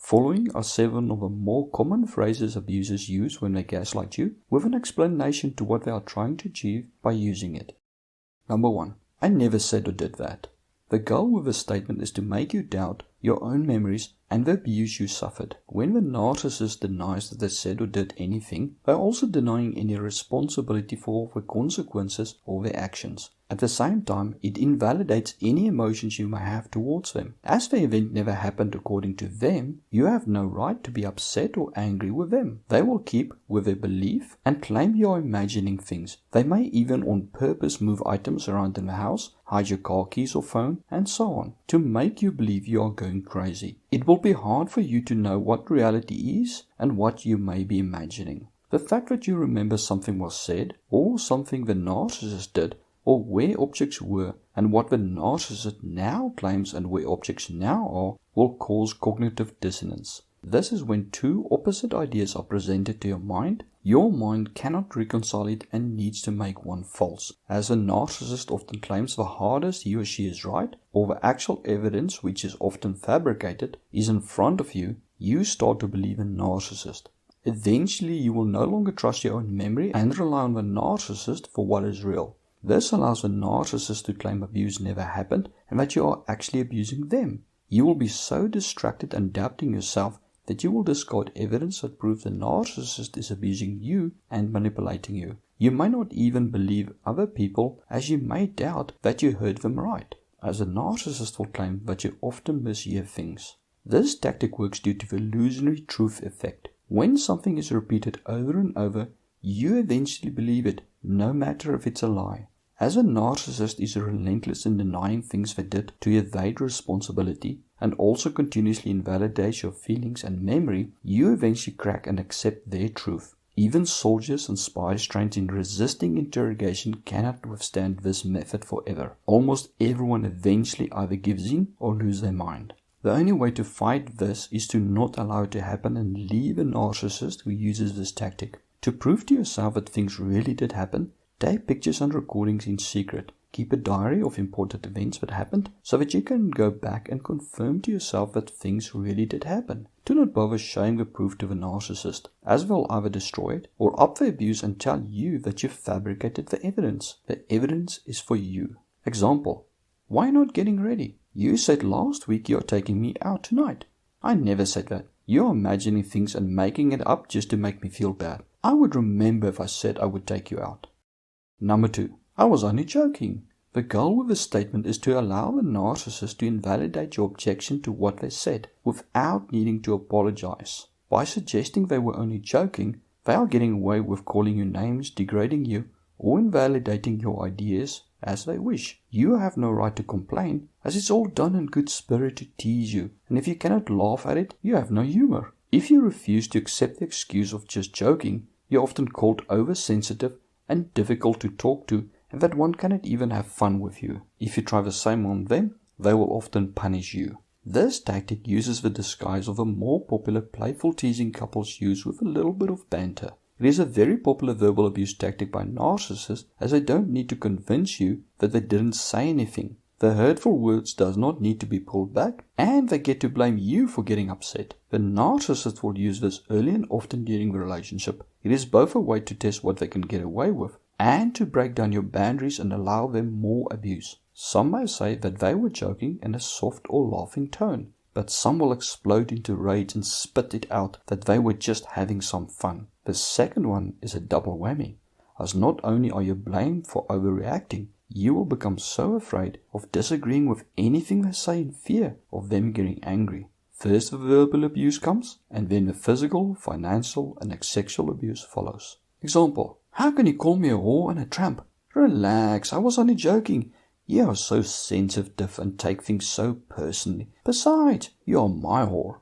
Following are 7 of the more common phrases abusers use when they gaslight you, with an explanation to what they are trying to achieve by using it. Number 1. I never said or did that. The goal with this statement is to make you doubt your own memories and the abuse you suffered. When the narcissist denies that they said or did anything, they are also denying any responsibility for the consequences of their actions. At the same time, it invalidates any emotions you may have towards them. As the event never happened according to them, you have no right to be upset or angry with them. They will keep with their belief and claim you are imagining things. They may even on purpose move items around in the house, hide your car keys or phone, and so on, to make you believe you are going crazy. It will be hard for you to know what reality is and what you may be imagining. The fact that you remember something was said, or something the narcissist did, or where objects were, and what the narcissist now claims and where objects now are, will cause cognitive dissonance. This is when two opposite ideas are presented to your mind. Your mind cannot reconcile it and needs to make one false. As a narcissist often claims the hardest he or she is right, or the actual evidence, which is often fabricated, is in front of you, you start to believe in narcissist. Eventually, you will no longer trust your own memory and rely on the narcissist for what is real. This allows the narcissist to claim abuse never happened and that you are actually abusing them. You will be so distracted and doubting yourself that you will discard evidence that proves the narcissist is abusing you and manipulating you. You may not even believe other people, as you may doubt that you heard them right, as a narcissist will claim that you often mishear things. This tactic works due to the illusory truth effect. When something is repeated over and over, you eventually believe it, no matter if it's a lie. As a narcissist is relentless in denying things they did to evade responsibility and also continuously invalidates your feelings and memory, you eventually crack and accept their truth. Even soldiers and spies trained in resisting interrogation cannot withstand this method forever. Almost everyone eventually either gives in or loses their mind. The only way to fight this is to not allow it to happen and leave a narcissist who uses this tactic. To prove to yourself that things really did happen, take pictures and recordings in secret. Keep a diary of important events that happened so that you can go back and confirm to yourself that things really did happen. Do not bother showing the proof to the narcissist, as they'll either destroy it or up the abuse and tell you that you fabricated the evidence. The evidence is for you. Example: why not getting ready? You said last week you're taking me out tonight. I never said that. You're imagining things and making it up just to make me feel bad. I would remember if I said I would take you out. Number 2. I was only joking. The goal with this statement is to allow the narcissist to invalidate your objection to what they said without needing to apologize. By suggesting they were only joking, they are getting away with calling you names, degrading you, or invalidating your ideas as they wish. You have no right to complain, as it's all done in good spirit to tease you, and if you cannot laugh at it, you have no humor. If you refuse to accept the excuse of just joking, you're often called oversensitive and difficult to talk to, and that one cannot even have fun with you. If you try the same on them, they will often punish you. This tactic uses the disguise of a more popular playful teasing couples use with a little bit of banter. It is a very popular verbal abuse tactic by narcissists, as they don't need to convince you that they didn't say anything. The hurtful words does not need to be pulled back, and they get to blame you for getting upset. The narcissist will use this early and often during the relationship. It is both a way to test what they can get away with, and to break down your boundaries and allow them more abuse. Some may say that they were joking in a soft or laughing tone, but some will explode into rage and spit it out that they were just having some fun. The second one is a double whammy, as not only are you blamed for overreacting, you will become so afraid of disagreeing with anything they say in fear of them getting angry. First the verbal abuse comes, and then the physical, financial, and sexual abuse follows. Example: how can you call me a whore and a tramp? Relax, I was only joking. You are so sensitive and take things so personally. Besides, you are my whore.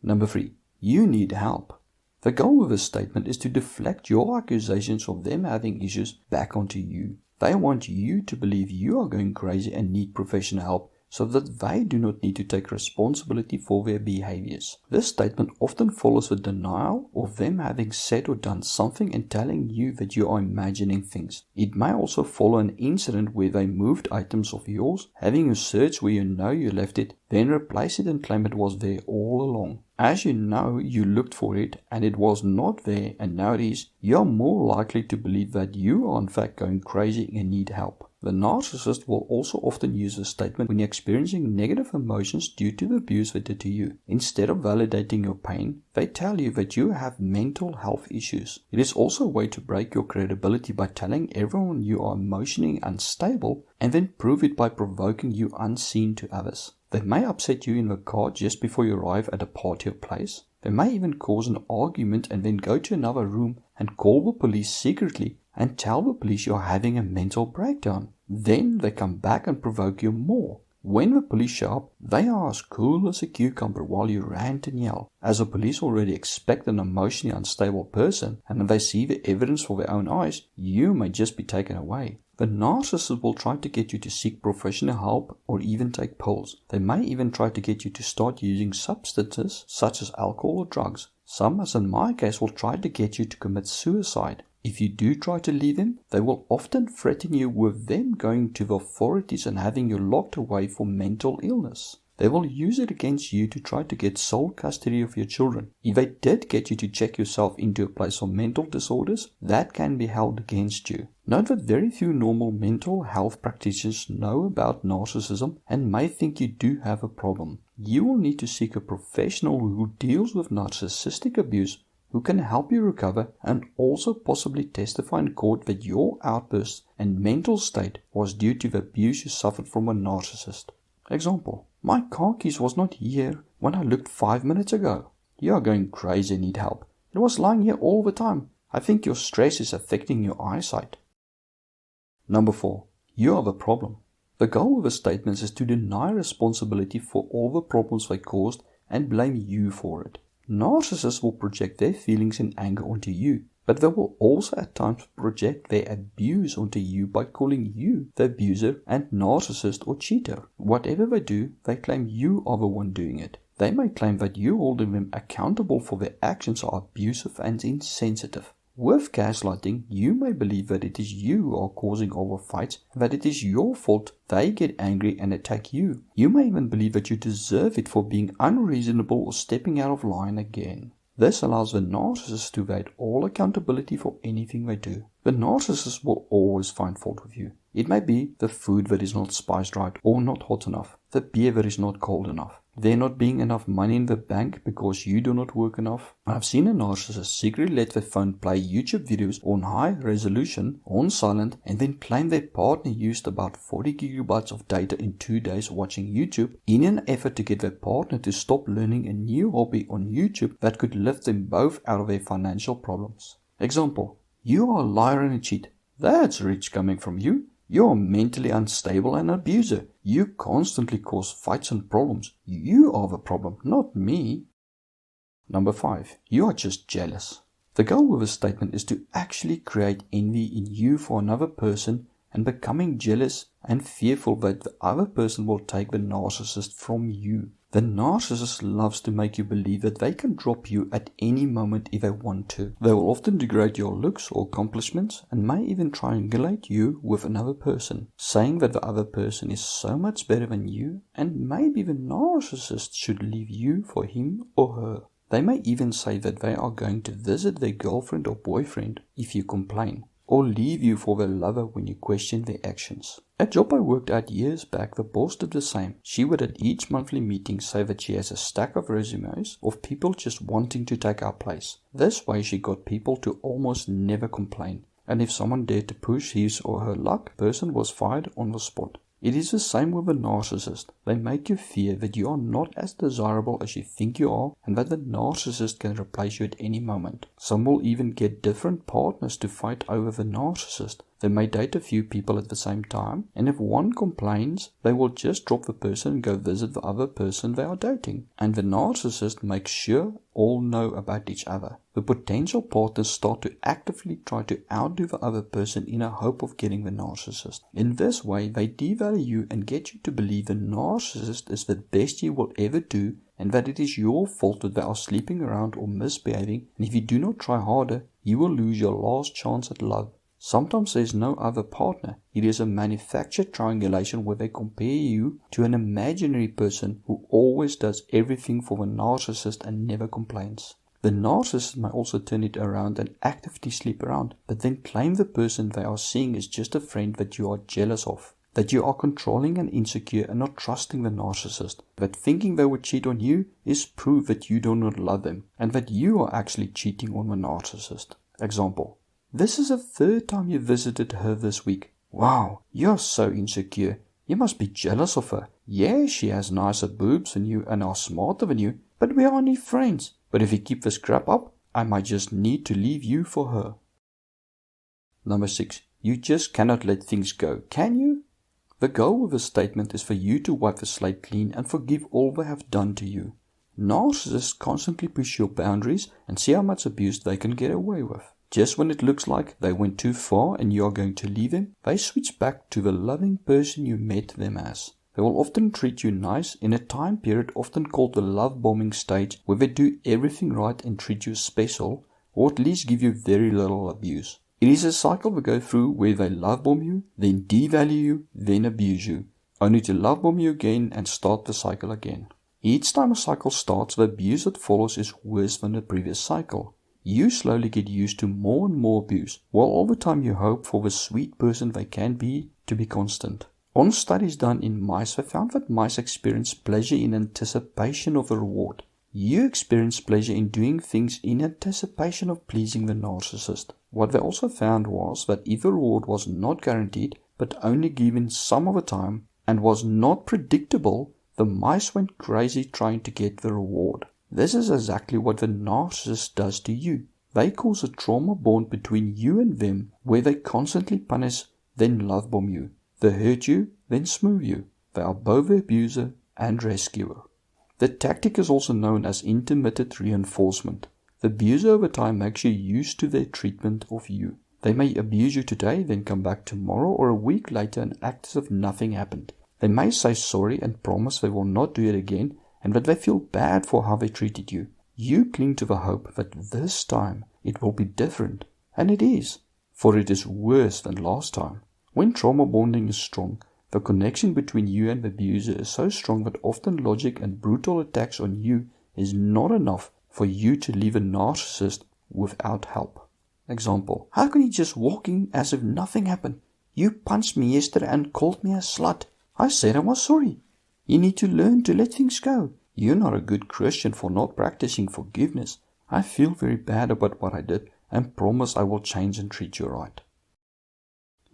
Number 3. You need help. The goal of this statement is to deflect your accusations of them having issues back onto you. They want you to believe you are going crazy and need professional help so that they do not need to take responsibility for their behaviors. This statement often follows the denial of them having said or done something and telling you that you are imagining things. It may also follow an incident where they moved items of yours, having you search where you know you left it, then replace it and claim it was there all along. As you know you looked for it and it was not there and now it is, you are more likely to believe that you are in fact going crazy and need help. The narcissist will also often use this statement when you're experiencing negative emotions due to the abuse they did to you. Instead of validating your pain, they tell you that you have mental health issues. It is also a way to break your credibility by telling everyone you are emotionally unstable and then prove it by provoking you unseen to others. They may upset you in the car just before you arrive at a party or place. They may even cause an argument and then go to another room and call the police secretly and tell the police you're having a mental breakdown. Then they come back and provoke you more. When the police show up, they are as cool as a cucumber while you rant and yell. As the police already expect an emotionally unstable person, and if they see the evidence for their own eyes, you may just be taken away. The narcissist will try to get you to seek professional help or even take pills. They may even try to get you to start using substances such as alcohol or drugs. Some, as in my case, will try to get you to commit suicide. If you do try to leave them, they will often threaten you with them going to the authorities and having you locked away for mental illness. They will use it against you to try to get sole custody of your children. If they did get you to check yourself into a place of mental disorders, that can be held against you. Note that very few normal mental health practitioners know about narcissism and may think you do have a problem. You will need to seek a professional who deals with narcissistic abuse, who can help you recover and also possibly testify in court that your outbursts and mental state was due to the abuse you suffered from a narcissist. Example: my car keys was not here when I looked 5 minutes ago. You are going crazy and need help. It was lying here all the time. I think your stress is affecting your eyesight. Number 4. You are the problem. The goal of the statements is to deny responsibility for all the problems they caused and blame you for it. Narcissists will project their feelings and anger onto you, but they will also at times project their abuse onto you by calling you the abuser and narcissist or cheater. Whatever they do, they claim you are the one doing it. They may claim that you holding them accountable for their actions are abusive and insensitive. With gaslighting, you may believe that it is you who are causing all the fights and that it is your fault they get angry and attack you. You may even believe that you deserve it for being unreasonable or stepping out of line again. This allows the narcissist to evade all accountability for anything they do. The narcissist will always find fault with you. It may be the food that is not spiced right or not hot enough, the beer that is not cold enough, there not being enough money in the bank because you do not work enough. I've seen a narcissist secretly let their phone play YouTube videos on high resolution, on silent, and then claim their partner used about 40 gigabytes of data in 2 days watching YouTube in an effort to get their partner to stop learning a new hobby on YouTube that could lift them both out of their financial problems. Example: you are a liar and a cheat. That's rich coming from you. You are mentally unstable and an abuser. You constantly cause fights and problems. You are the problem, not me. Number 5. You are just jealous. The goal of this statement is to actually create envy in you for another person and becoming jealous and fearful that the other person will take the narcissist from you. The narcissist loves to make you believe that they can drop you at any moment if they want to. They will often degrade your looks or accomplishments and may even triangulate you with another person, saying that the other person is so much better than you and maybe the narcissist should leave you for him or her. They may even say that they are going to visit their girlfriend or boyfriend if you complain, or leave you for their lover when you question their actions. A job I worked at years back, the boss did the same. She would at each monthly meeting say that she has a stack of resumes of people just wanting to take our place. This way she got people to almost never complain, and if someone dared to push his or her luck, the person was fired on the spot. It is the same with a narcissist. They make you fear that you are not as desirable as you think you are and that the narcissist can replace you at any moment. Some will even get different partners to fight over the narcissist. They may date a few people at the same time, and if one complains, they will just drop the person and go visit the other person they are dating. And the narcissist makes sure all know about each other. The potential partners start to actively try to outdo the other person in a hope of getting the narcissist. In this way, they devalue you and get you to believe the narcissist is the best you will ever do and that it is your fault that they are sleeping around or misbehaving, and if you do not try harder, you will lose your last chance at love. Sometimes there is no other partner. It is a manufactured triangulation where they compare you to an imaginary person who always does everything for the narcissist and never complains. The narcissist may also turn it around and actively sleep around, but then claim the person they are seeing is just a friend that you are jealous of. That you are controlling and insecure and not trusting the narcissist. That thinking they would cheat on you is proof that you do not love them, and that you are actually cheating on the narcissist. Example: this is the third time you visited her this week. Wow, you're so insecure. You must be jealous of her. Yeah, she has nicer boobs than you and are smarter than you, but we are only friends. But if you keep this crap up, I might just need to leave you for her. Number 6. You just cannot let things go, can you? The goal of this statement is for you to wipe the slate clean and forgive all they have done to you. Narcissists constantly push your boundaries and see how much abuse they can get away with. Just when it looks like they went too far and you are going to leave them, they switch back to the loving person you met them as. They will often treat you nice in a time period often called the love bombing stage, where they do everything right and treat you special, or at least give you very little abuse. It is a cycle we go through where they love bomb you, then devalue you, then abuse you, only to love bomb you again and start the cycle again. Each time a cycle starts, the abuse that follows is worse than the previous cycle. You slowly get used to more and more abuse, while all the time you hope for the sweet person they can be to be constant. On studies done in mice, they found that mice experience pleasure in anticipation of the reward. You experience pleasure in doing things in anticipation of pleasing the narcissist. What they also found was that if the reward was not guaranteed, but only given some of the time, and was not predictable, the mice went crazy trying to get the reward. This is exactly what the narcissist does to you. They cause a trauma bond between you and them, where they constantly punish, then love bomb you. They hurt you, then smooth you. They are both the abuser and rescuer. The tactic is also known as intermittent reinforcement. The abuser over time makes you used to their treatment of you. They may abuse you today, then come back tomorrow or a week later and act as if nothing happened. They may say sorry and promise they will not do it again, and that they feel bad for how they treated you. You cling to the hope that this time it will be different, and it is, for it is worse than last time. When trauma bonding is strong, the connection between you and the abuser is so strong that often logic and brutal attacks on you is not enough for you to leave a narcissist without help. Example: how can you just walk in as if nothing happened? You punched me yesterday and called me a slut. I said I was sorry. You need to learn to let things go. You're not a good Christian for not practicing forgiveness. I feel very bad about what I did and promise I will change and treat you right.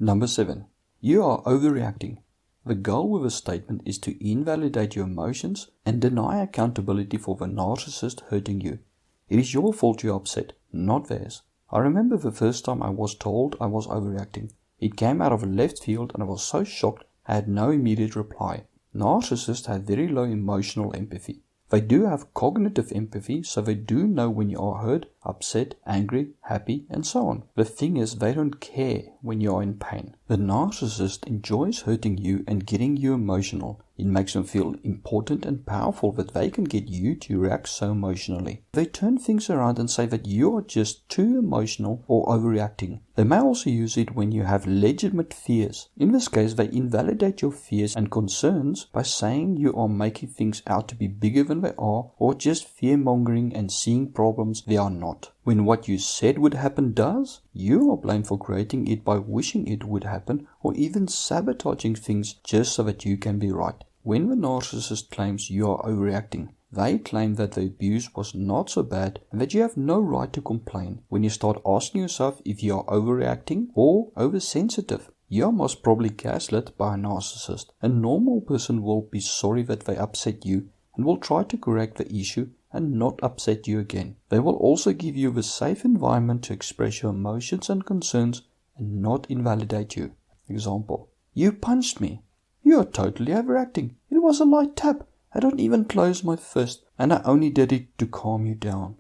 Number 7. You are overreacting. The goal with a statement is to invalidate your emotions and deny accountability for the narcissist hurting you. It is your fault you're upset, not theirs. I remember the first time I was told I was overreacting. It came out of left field and I was so shocked I had no immediate reply. Narcissists have very low emotional empathy. They do have cognitive empathy, so they do know when you are hurt, upset, angry, happy, and so on. The thing is, they don't care when you are in pain. The narcissist enjoys hurting you and getting you emotional. It makes them feel important and powerful that they can get you to react so emotionally. They turn things around and say that you are just too emotional or overreacting. They may also use it when you have legitimate fears. In this case, they invalidate your fears and concerns by saying you are making things out to be bigger than they are, or just fear-mongering and seeing problems they are not. When what you said would happen does, you are blamed for creating it by wishing it would happen or even sabotaging things just so that you can be right. When the narcissist claims you are overreacting, they claim that the abuse was not so bad and that you have no right to complain. When you start asking yourself if you are overreacting or oversensitive, you are most probably gaslit by a narcissist. A normal person will be sorry that they upset you and will try to correct the issue and not upset you again. They will also give you a safe environment to express your emotions and concerns and not invalidate you. Example: you punched me. You are totally overreacting. It was a light tap. I don't even close my fist, and I only did it to calm you down.